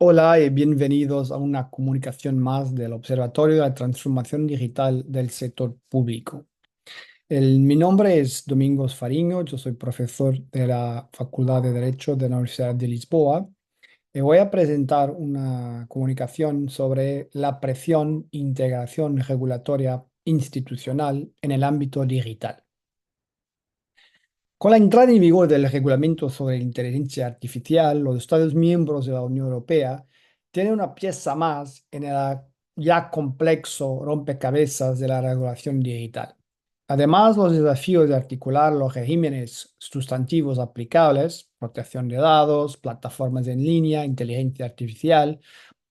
Hola y bienvenidos a una comunicación más del Observatorio de la Transformación Digital del Sector Público. Mi nombre es Domingos Fariño, yo soy profesor de la Facultad de Derecho de la Universidad de Lisboa y voy a presentar una comunicación sobre la presión e integración regulatoria institucional en el ámbito digital. Con la entrada en vigor del Reglamento sobre Inteligencia Artificial, los Estados miembros de la Unión Europea tienen una pieza más en el ya complejo rompecabezas de la regulación digital. Además, los desafíos de articular los regímenes sustantivos aplicables, protección de datos, plataformas en línea, inteligencia artificial,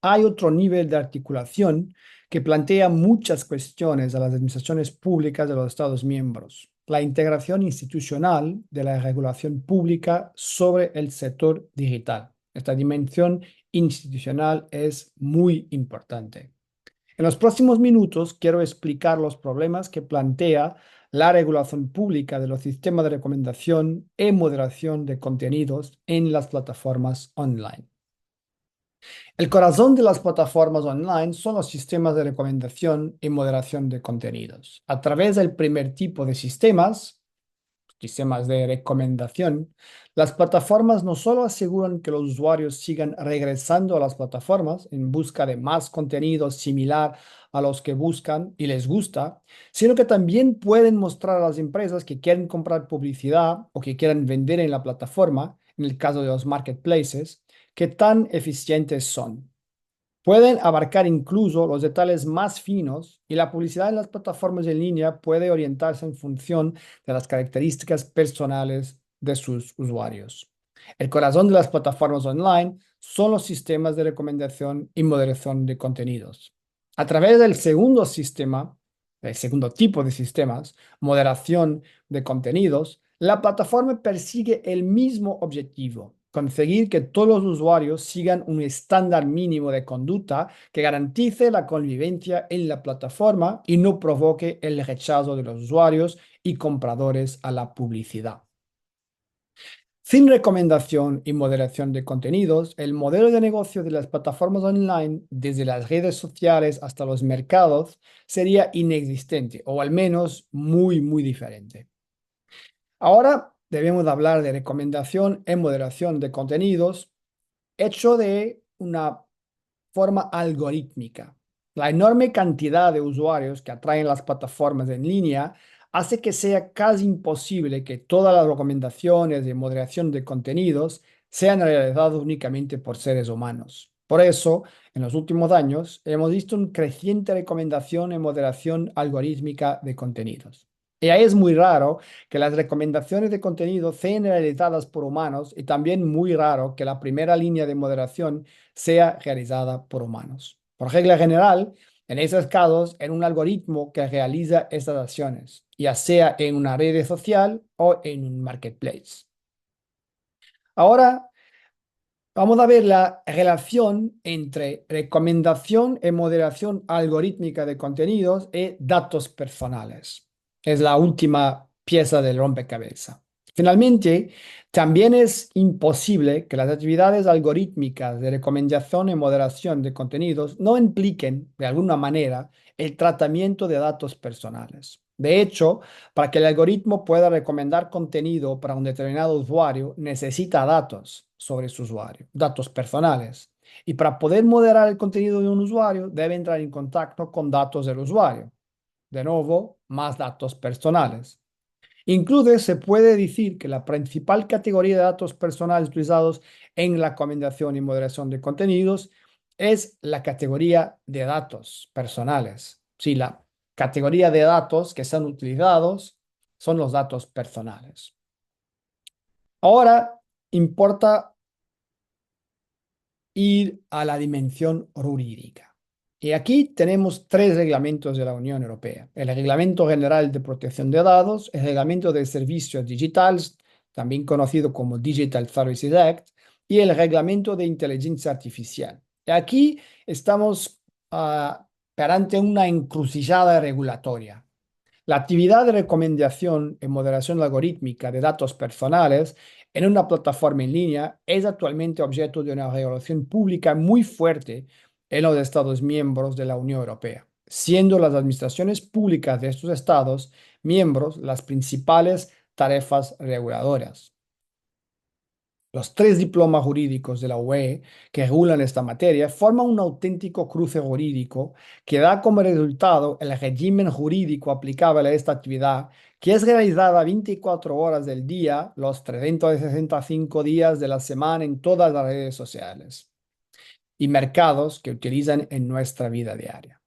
hay otro nivel de articulación que plantea muchas cuestiones a las administraciones públicas de los Estados miembros. La integración institucional de la regulación pública sobre el sector digital. Esta dimensión institucional es muy importante. En los próximos minutos quiero explicar los problemas que plantea la regulación pública de los sistemas de recomendación y moderación de contenidos en las plataformas online. El corazón de las plataformas online son los sistemas de recomendación y moderación de contenidos. A través del primer tipo de sistemas de recomendación, las plataformas no solo aseguran que los usuarios sigan regresando a las plataformas en busca de más contenido similar a los que buscan y les gusta, sino que también pueden mostrar a las empresas que quieren comprar publicidad o que quieran vender en la plataforma, en el caso de los marketplaces, qué tan eficientes son. Pueden abarcar incluso los detalles más finos y la publicidad en las plataformas en línea puede orientarse en función de las características personales de sus usuarios. El corazón de las plataformas online son los sistemas de recomendación y moderación de contenidos. A través del segundo tipo de sistemas, moderación de contenidos, la plataforma persigue el mismo objetivo: conseguir que todos los usuarios sigan un estándar mínimo de conducta que garantice la convivencia en la plataforma y no provoque el rechazo de los usuarios y compradores a la publicidad. Sin recomendación y moderación de contenidos, el modelo de negocio de las plataformas online, desde las redes sociales hasta los mercados, sería inexistente o al menos muy, muy diferente. Ahora debemos hablar de recomendación y moderación de contenidos hecho de una forma algorítmica. La enorme cantidad de usuarios que atraen las plataformas en línea hace que sea casi imposible que todas las recomendaciones de moderación de contenidos sean realizadas únicamente por seres humanos. Por eso, en los últimos años, hemos visto una creciente recomendación y moderación algorítmica de contenidos. Y ahí es muy raro que las recomendaciones de contenido sean realizadas por humanos y también muy raro que la primera línea de moderación sea realizada por humanos. Por regla general, en esos casos, es un algoritmo que realiza estas acciones, ya sea en una red social o en un marketplace. Ahora vamos a ver la relación entre recomendación y moderación algorítmica de contenidos y datos personales. Es la última pieza del rompecabezas. Finalmente, también es imposible que las actividades algorítmicas de recomendación y moderación de contenidos no impliquen, de alguna manera, el tratamiento de datos personales. De hecho, para que el algoritmo pueda recomendar contenido para un determinado usuario, necesita datos sobre su usuario, datos personales. Y para poder moderar el contenido de un usuario, debe entrar en contacto con datos del usuario. De nuevo, más datos personales. Incluso se puede decir que la principal categoría de datos personales utilizados en la recomendación y moderación de contenidos es la categoría de datos personales. Sí, la categoría de datos que son utilizados son los datos personales. Ahora importa ir a la dimensión jurídica. Y aquí tenemos tres reglamentos de la Unión Europea: el Reglamento General de Protección de Datos, el Reglamento de Servicios Digitales, también conocido como Digital Services Act, y el Reglamento de Inteligencia Artificial. Y aquí estamos perante una encrucijada regulatoria. La actividad de recomendación y moderación algorítmica de datos personales en una plataforma en línea es actualmente objeto de una regulación pública muy fuerte en los Estados miembros de la Unión Europea, siendo las administraciones públicas de estos Estados miembros las principales tarefas reguladoras. Los tres diplomas jurídicos de la UE que regulan esta materia forman un auténtico cruce jurídico que da como resultado el régimen jurídico aplicable a esta actividad, que es realizada 24 horas del día, los 365 días de la semana en todas las redes sociales y mercados que utilizan en nuestra vida diaria.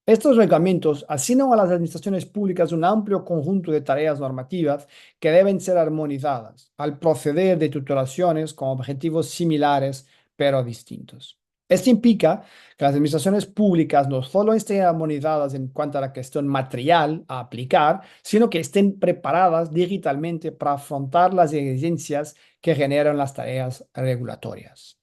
Estos reglamentos asignan a las administraciones públicas un amplio conjunto de tareas normativas que deben ser armonizadas al proceder de tutelaciones con objetivos similares pero distintos. Esto implica que las administraciones públicas no solo estén armonizadas en cuanto a la cuestión material a aplicar, sino que estén preparadas digitalmente para afrontar las exigencias que generan las tareas regulatorias.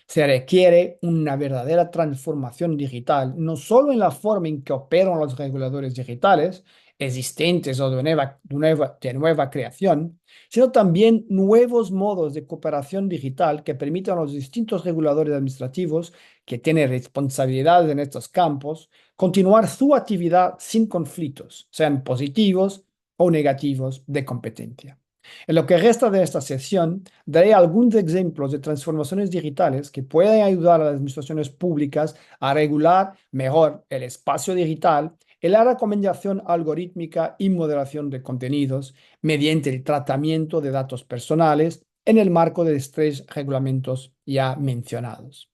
Se requiere una verdadera transformación digital, no solo en la forma en que operan los reguladores digitales, existentes o de nueva creación, sino también nuevos modos de cooperación digital que permitan a los distintos reguladores administrativos que tienen responsabilidades en estos campos continuar su actividad sin conflictos, sean positivos o negativos de competencia. En lo que resta de esta sesión, daré algunos ejemplos de transformaciones digitales que pueden ayudar a las administraciones públicas a regular mejor el espacio digital y la recomendación algorítmica y moderación de contenidos mediante el tratamiento de datos personales en el marco de los tres reglamentos ya mencionados.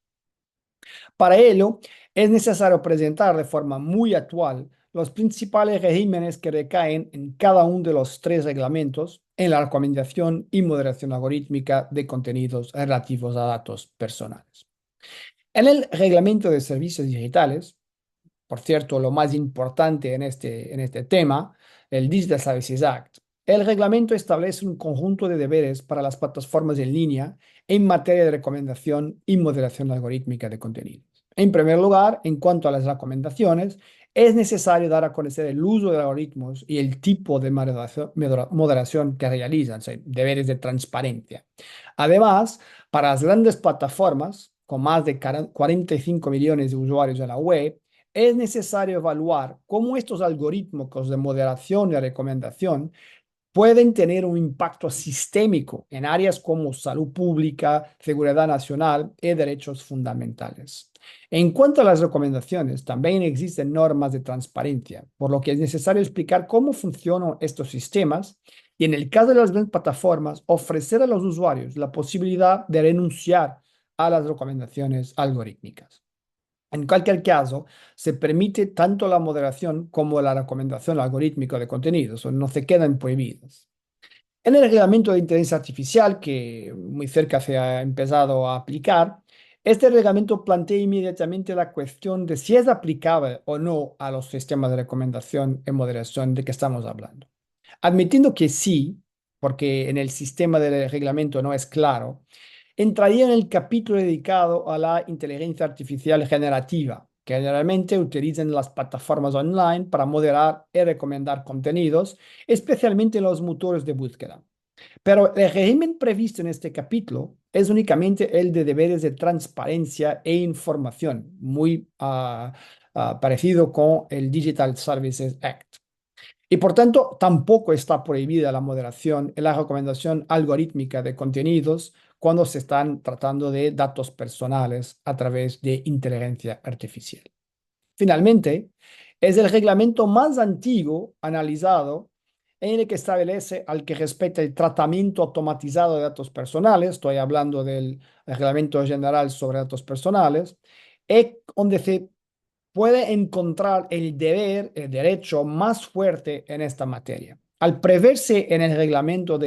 Para ello, es necesario presentar de forma muy actual los principales regímenes que recaen en cada uno de los tres reglamentos en la recomendación y moderación algorítmica de contenidos relativos a datos personales. En el reglamento de servicios digitales, por cierto, lo más importante en este tema, el Digital Services Act. El reglamento establece un conjunto de deberes para las plataformas en línea en materia de recomendación y moderación algorítmica de contenidos. En primer lugar, en cuanto a las recomendaciones, es necesario dar a conocer el uso de algoritmos y el tipo de moderación que realizan, o sea, deberes de transparencia. Además, para las grandes plataformas, con más de 45 millones de usuarios en la web, es necesario evaluar cómo estos algoritmos de moderación y recomendación pueden tener un impacto sistémico en áreas como salud pública, seguridad nacional y derechos fundamentales. En cuanto a las recomendaciones, también existen normas de transparencia, por lo que es necesario explicar cómo funcionan estos sistemas y, en el caso de las grandes plataformas, ofrecer a los usuarios la posibilidad de renunciar a las recomendaciones algorítmicas. En cualquier caso, se permite tanto la moderación como la recomendación algorítmica de contenidos, o no se quedan prohibidas. En el reglamento de inteligencia artificial, que muy cerca se ha empezado a aplicar, este reglamento plantea inmediatamente la cuestión de si es aplicable o no a los sistemas de recomendación y moderación de que estamos hablando. Admitiendo que sí, porque en el sistema del reglamento no es claro, entraría en el capítulo dedicado a la inteligencia artificial generativa, que generalmente utilizan las plataformas online para moderar y recomendar contenidos, especialmente en los motores de búsqueda. Pero el régimen previsto en este capítulo es únicamente el de deberes de transparencia e información, muy parecido con el Digital Services Act. Y por tanto, tampoco está prohibida la moderación y la recomendación algorítmica de contenidos cuando se están tratando de datos personales a través de inteligencia artificial. Finalmente, es el reglamento más antiguo analizado en el que establece al que respecta el tratamiento automatizado de datos personales, estoy hablando del Reglamento General sobre Datos Personales, y donde se puede encontrar el deber, el derecho más fuerte en esta materia. Al preverse en el reglamento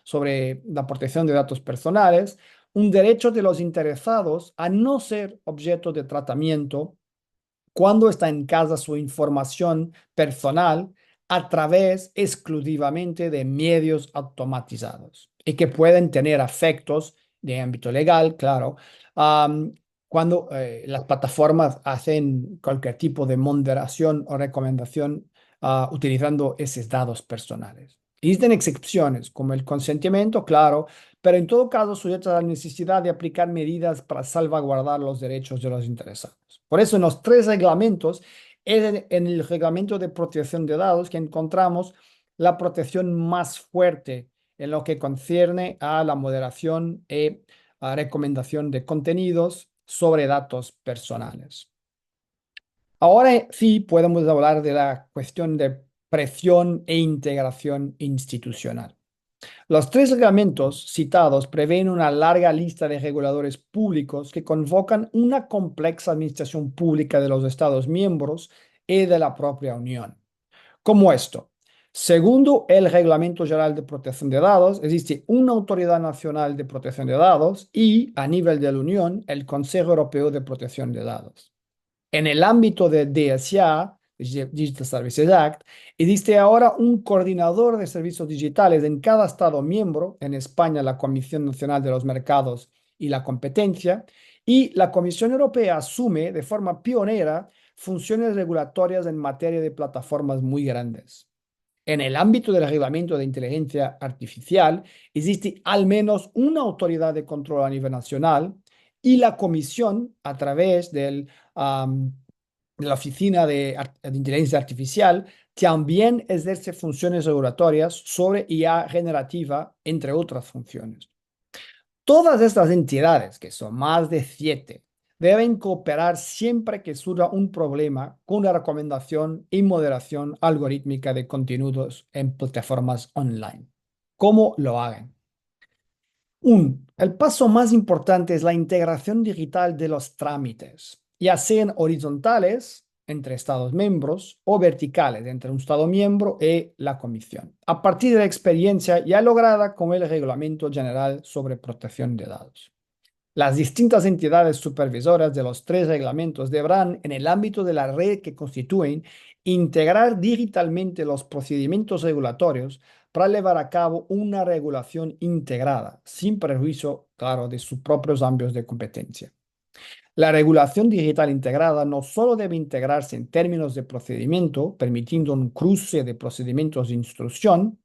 sobre la protección de datos personales, un derecho de los interesados a no ser objeto de tratamiento cuando está en casa su información personal a través exclusivamente de medios automatizados y que pueden tener efectos de ámbito legal, claro, am, cuando las plataformas hacen cualquier tipo de moderación o recomendación utilizando esos datos personales. Existen excepciones, como el consentimiento, claro, pero en todo caso sujetas a la necesidad de aplicar medidas para salvaguardar los derechos de los interesados. Por eso, en los tres reglamentos, es en el reglamento de protección de datos que encontramos la protección más fuerte en lo que concierne a la moderación y a recomendación de contenidos sobre datos personales. Ahora sí podemos hablar de la cuestión de presión e integración institucional. Los tres reglamentos citados prevén una larga lista de reguladores públicos que convocan una compleja administración pública de los Estados miembros y de la propia Unión. Como esto, segundo el Reglamento General de Protección de Datos, existe una Autoridad Nacional de Protección de Datos y, a nivel de la Unión, el Consejo Europeo de Protección de Datos. En el ámbito de DSA, Digital Services Act, existe ahora un coordinador de servicios digitales en cada Estado miembro, en España la Comisión Nacional de los Mercados y la Competencia, y la Comisión Europea asume de forma pionera funciones regulatorias en materia de plataformas muy grandes. En el ámbito del reglamento de inteligencia artificial, existe al menos una autoridad de control a nivel nacional y la Comisión, a través de la Oficina de Inteligencia Artificial, también ejerce funciones regulatorias sobre IA generativa, entre otras funciones. Todas estas entidades, que son más de 7, deben cooperar siempre que surja un problema con la recomendación y moderación algorítmica de contenidos en plataformas online. ¿Cómo lo hagan? El paso más importante es la integración digital de los trámites, ya sean horizontales entre Estados miembros o verticales entre un Estado miembro y la Comisión, a partir de la experiencia ya lograda con el Reglamento General sobre Protección de Datos. Las distintas entidades supervisoras de los tres reglamentos deberán, en el ámbito de la red que constituyen, integrar digitalmente los procedimientos regulatorios para llevar a cabo una regulación integrada, sin perjuicio, claro, de sus propios ámbitos de competencia. La regulación digital integrada no solo debe integrarse en términos de procedimiento, permitiendo un cruce de procedimientos de instrucción,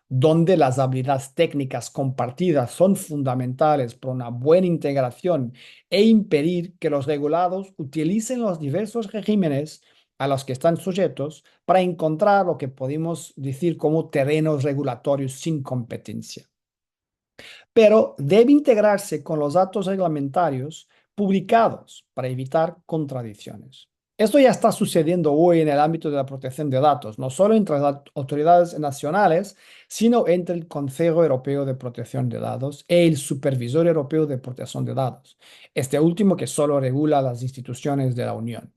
donde las habilidades técnicas compartidas son fundamentales para una buena integración e impedir que los regulados utilicen los diversos regímenes a los que están sujetos para encontrar lo que podemos decir como terrenos regulatorios sin competencia. Pero debe integrarse con los datos reglamentarios publicados para evitar contradicciones. Esto ya está sucediendo hoy en el ámbito de la protección de datos, no solo entre las autoridades nacionales, sino entre el Consejo Europeo de Protección de Datos y el Supervisor Europeo de Protección de Datos, este último que solo regula las instituciones de la Unión.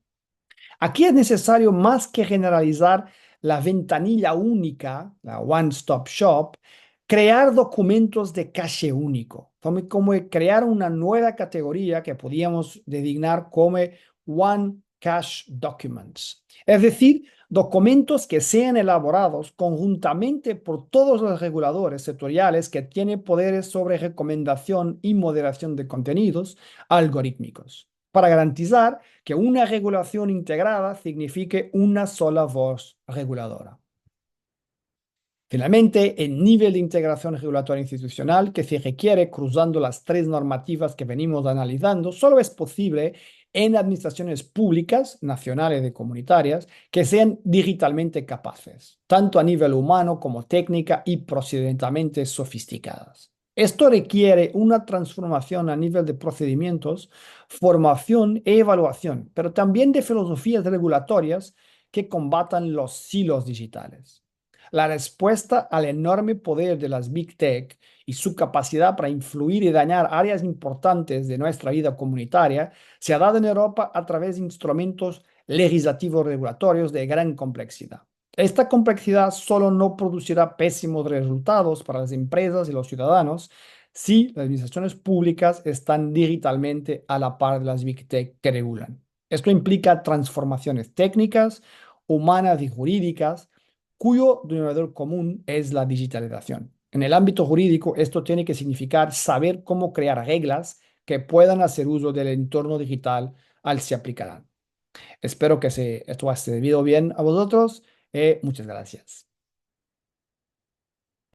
Aquí es necesario más que generalizar la ventanilla única, la one-stop shop, crear documentos de cache único, como crear una nueva categoría que podríamos designar como One Cache Documents. Es decir, documentos que sean elaborados conjuntamente por todos los reguladores sectoriales que tienen poderes sobre recomendación y moderación de contenidos algorítmicos, para garantizar que una regulación integrada signifique una sola voz reguladora. Finalmente, el nivel de integración regulatoria institucional que se requiere cruzando las tres normativas que venimos analizando solo es posible en administraciones públicas, nacionales y comunitarias, que sean digitalmente capaces, tanto a nivel humano como técnica y procedimentalmente sofisticadas. Esto requiere una transformación a nivel de procedimientos, formación e evaluación, pero también de filosofías regulatorias que combatan los silos digitales. La respuesta al enorme poder de las Big Tech y su capacidad para influir y dañar áreas importantes de nuestra vida comunitaria se ha dado en Europa a través de instrumentos legislativos regulatorios de gran complejidad. Esta complejidad solo no producirá pésimos resultados para las empresas y los ciudadanos si las administraciones públicas están digitalmente a la par de las Big Tech que regulan. Esto implica transformaciones técnicas, humanas y jurídicas, cuyo denominador común es la digitalización. En el ámbito jurídico, esto tiene que significar saber cómo crear reglas que puedan hacer uso del entorno digital al se aplicarán. Espero que esto haya servido bien a vosotros Muchas gracias.